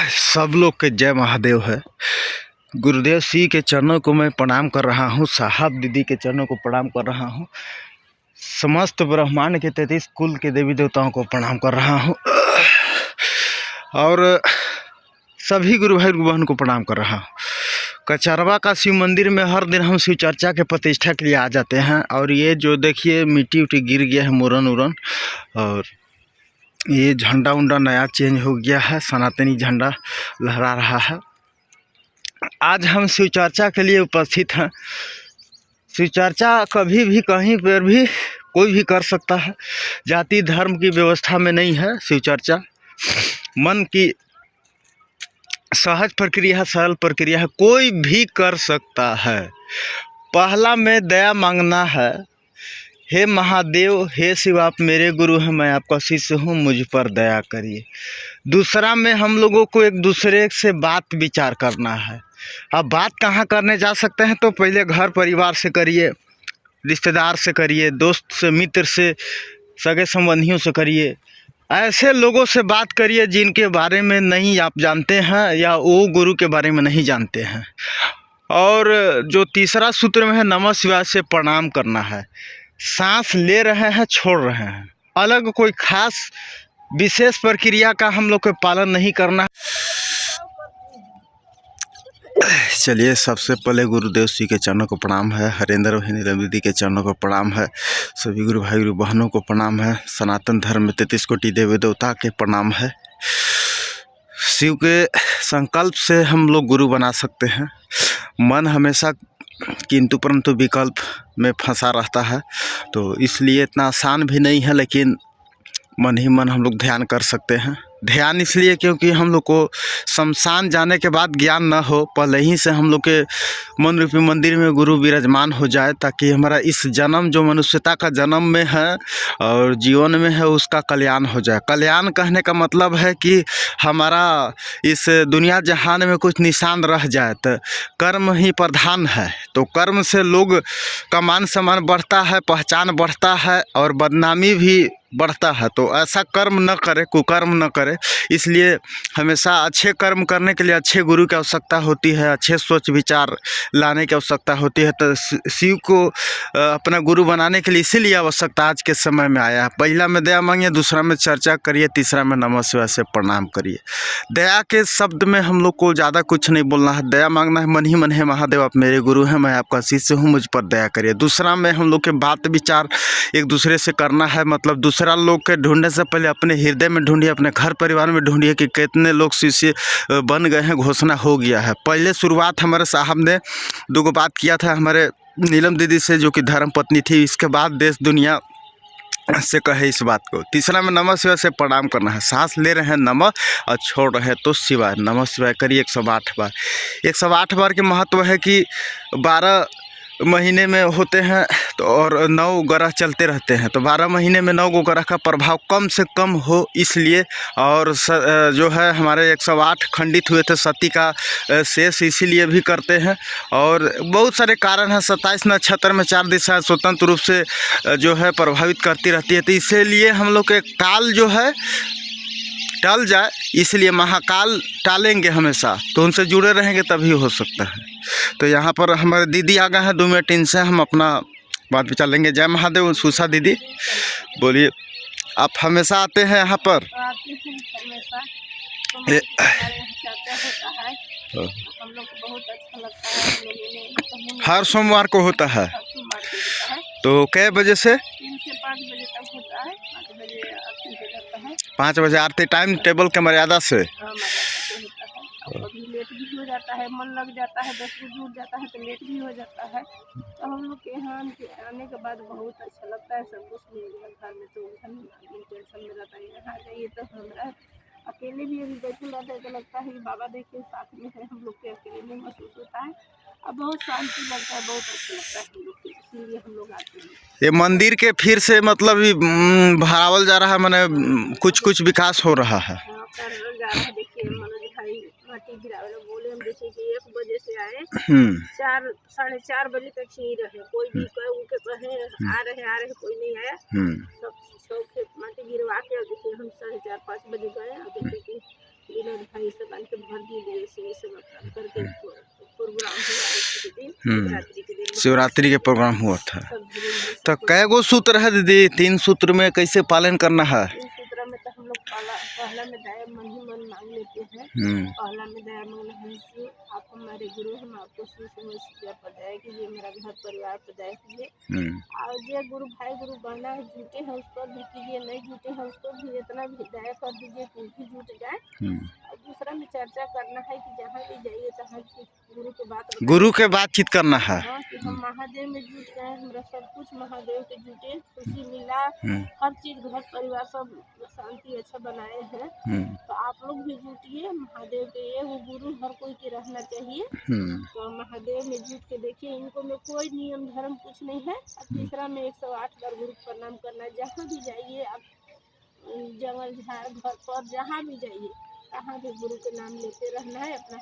सब लोग के जय महादेव है। गुरुदेव सिंह के चरणों को मैं प्रणाम कर रहा हूँ। साहब दीदी के चरणों को प्रणाम कर रहा हूँ। समस्त ब्रह्मांड के 33 कुल के देवी देवताओं को प्रणाम कर रहा हूँ और सभी गुरु भाई बहन को प्रणाम कर रहा हूँ। कचरवा का शिव मंदिर में हर दिन हम शिव चर्चा के प्रतिष्ठा के लिए आ जाते हैं। और ये जो देखिए मिट्टी उट्टी गिर गया है, मुरन उरन, और ये झंडा उंडा नया चेंज हो गया है, सनातनी झंडा लहरा रहा है। आज हम शिव चर्चा के लिए उपस्थित हैं। शिव चर्चा कभी भी कहीं पर भी कोई भी कर सकता है, जाति धर्म की व्यवस्था में नहीं है। शिव चर्चा मन की सहज प्रक्रिया है, सरल प्रक्रिया है, कोई भी कर सकता है। पहला में दया मांगना है, हे महादेव, हे शिव, आप मेरे गुरु हैं, मैं आपका शिष्य हूँ, मुझ पर दया करिए। दूसरा में हम लोगों को एक दूसरे से बात विचार करना है। अब बात कहाँ करने जा सकते हैं, तो पहले घर परिवार से करिए, रिश्तेदार से करिए, दोस्त से, मित्र से, सगे संबंधियों से करिए। ऐसे लोगों से बात करिए जिनके बारे में नहीं आप जानते हैं या वो गुरु के बारे में नहीं जानते हैं। और जो तीसरा सूत्र में है, नमः शिवाय से प्रणाम करना है। सांस ले रहे हैं, छोड़ रहे हैं, अलग कोई खास विशेष प्रक्रिया का हम लोग को पालन नहीं करना है। चलिए, सबसे पहले गुरुदेव सिंह के चरणों को प्रणाम है, हरेंद्र भाई नीलम दीदी के चरणों को प्रणाम है, सभी गुरु भाई गुरु बहनों को प्रणाम है, सनातन धर्म में 33 कोटि देवी देवता के प्रणाम है। शिव के संकल्प से हम लोग गुरु बना सकते हैं। मन हमेशा किंतु परंतु विकल्प में फंसा रहता है, तो इसलिए इतना आसान भी नहीं है, लेकिन मन ही मन हम लोग ध्यान कर सकते हैं। ध्यान इसलिए क्योंकि हम लोग को शमशान जाने के बाद ज्ञान न हो, पहले ही से हम लोग के मन रूपी मंदिर में गुरु विराजमान हो जाए, ताकि हमारा इस जन्म जो मनुष्यता का जन्म में है और जीवन में है उसका कल्याण हो जाए। कल्याण कहने का मतलब है कि हमारा इस दुनिया जहान में कुछ निशान रह जाए। तो कर्म ही प्रधान है, तो कर्म से लोग का मान सम्मान बढ़ता है, पहचान बढ़ता है और बदनामी भी बढ़ता है। तो ऐसा कर्म न करे, कुकर्म न करे। इसलिए हमेशा अच्छे कर्म करने के लिए अच्छे गुरु की आवश्यकता होती है, अच्छे सोच विचार लाने की आवश्यकता होती है। तो शिव को अपना गुरु बनाने के लिए इसीलिए आवश्यकता आज के समय में आया है। पहला में दया मांगिए, दूसरा में चर्चा करिए, तीसरा में नमः शिवाय से प्रणाम करिए। दया के शब्द में हम लोग को ज़्यादा कुछ नहीं बोलना है, दया मांगना है मन ही मन है, महादेव आप मेरे गुरु हैं, मैं आपका शिष्य हूँ, मुझ पर दया करिए। दूसरा में हम लोग के बात विचार एक दूसरे से करना है, मतलब दूसरा लोग के ढूंढने से पहले अपने हृदय में ढूंढिए, अपने घर परिवार में ढूंढिए कि कितने लोग शिष्य बन गए हैं, घोषणा हो गया है। पहले शुरुआत हमारे साहब ने 2 बात किया था हमारे नीलम दीदी से, जो कि धर्म पत्नी थी। इसके बाद देश दुनिया से कहे इस बात को। तीसरा में नमः शिवाय से प्रणाम करना है। सांस ले रहे हैं नमः और छोड़ रहे हैं तो शिवाय। नमः शिवाय करिए 108 बार। 108 बार के महत्व है कि 12 महीने में होते हैं तो और 9 ग्रह चलते रहते हैं, तो 12 महीने में 9 ग्रह का प्रभाव कम से कम हो, इसलिए। और जो है हमारे 108 खंडित हुए थे सती का शेष, इसीलिए भी करते हैं। और बहुत सारे कारण हैं। 27 नक्षत्र में 4 दिशाएं स्वतंत्र रूप से जो है प्रभावित करती रहती है, तो इसीलिए हम लोग के काल जो है टल जाए, इसलिए महाकाल टालेंगे हमेशा, तो उनसे जुड़े रहेंगे तभी हो सकता है। तो यहाँ पर हमारे दीदी आ गए हैं, 2 मिनट इनसे हम अपना बात विचार लेंगे। जय महादेव। सुषा दीदी बोलिए, आप हमेशा आते हैं यहाँ पर? हम लोग को बहुत अच्छा लगता है। हर सोमवार को होता है, तो कै बजे से? 3 से 5 बजे तक होता है। 5 बजे आरती हो जाता है। 5 बजे आरती, टाइम टेबल के मर्यादा से? कभी लेट भी हो जाता है, मन लग जाता है, 10 बजे उठ जाता है तो लेट भी हो जाता है। तो हम लोग के यहाँ आने के बाद बहुत अच्छा लगता है। सब कुछ मिल गया घर में, तो टेंशन में रहता है। यहाँ जाइए तो हमारा अकेले भी अभी बैठे रहते हैं तो लगता है कि बाबा देखिए साथ में है, हम लोग के अकेले नहीं महसूस होता है। अब बहुत शांति लगता है, बहुत अच्छा लगता है हम लोग को, इसीलिए हम लोग आते हैं। ये मंदिर के फिर से मतलब बढ़ावल जा रहा है, मैंने कुछ विकास हो रहा है। हाँ, कर जा रहा है। देखिए मनोज भाई माटी गिरावे बोले, हम देखिए कि 1 बजे से आए, 4 साढ़े 4 बजे तक ही रहे। कोई भी कहे आ रहे कोई नहीं आया। सब खेत माटी गिरवा के, और देखिए हम 4:30 5 बजे गए और देखिए कि विनोद भाई सब आन के भर दिए से सब अपना करके प्रोग्राम हुआ उसी के दिन शिवरात्रि के दिन शिवरात्रि के प्रोग्राम हुआ था। सब धीरे तो कै गो सूत्र है दीदी? 3 सूत्र में कैसे पालन करना है? इन सूत्रों में तो हम लोग पहला में दया मन ही मन मांग लेते हैं। पहला में दया मांगना है कि आप हमारे गुरु, हम आपको शिष्य पर दया कीजिए, मेरा घर परिवार पर दया कीजिए। और जो गुरु भाई गुरु बना है जुटे हैं उस पर भी कीजिए, नहीं जुटे हैं उसको भी इतना भी दया कर दीजिए कि वो भी जुट जाए। और दूसरा में चर्चा करना है कि जहाँ भी जाइए तहाँ गुरु के गुरु के बातचीत करना है। हाँ, कि हम महादेव में जुट गए, हमारा सब कुछ महादेव के जुटे, खुशी मिला, हर चीज घर परिवार सब शांति अच्छा बनाए हैं। तो आप लोग भी जुटिए महादेव के, ये वो गुरु हर कोई के रहना चाहिए। तो महादेव में जुट के देखिए, इनको में कोई नियम धर्म कुछ नहीं है। और तीसरा में 108 बार गुरु को प्रणाम करना है। जहाँ भी जाइए आप, जंगल झाड़ घर पर जहाँ भी जाइए तहाँ भी गुरु के नाम लेते रहना है अपना।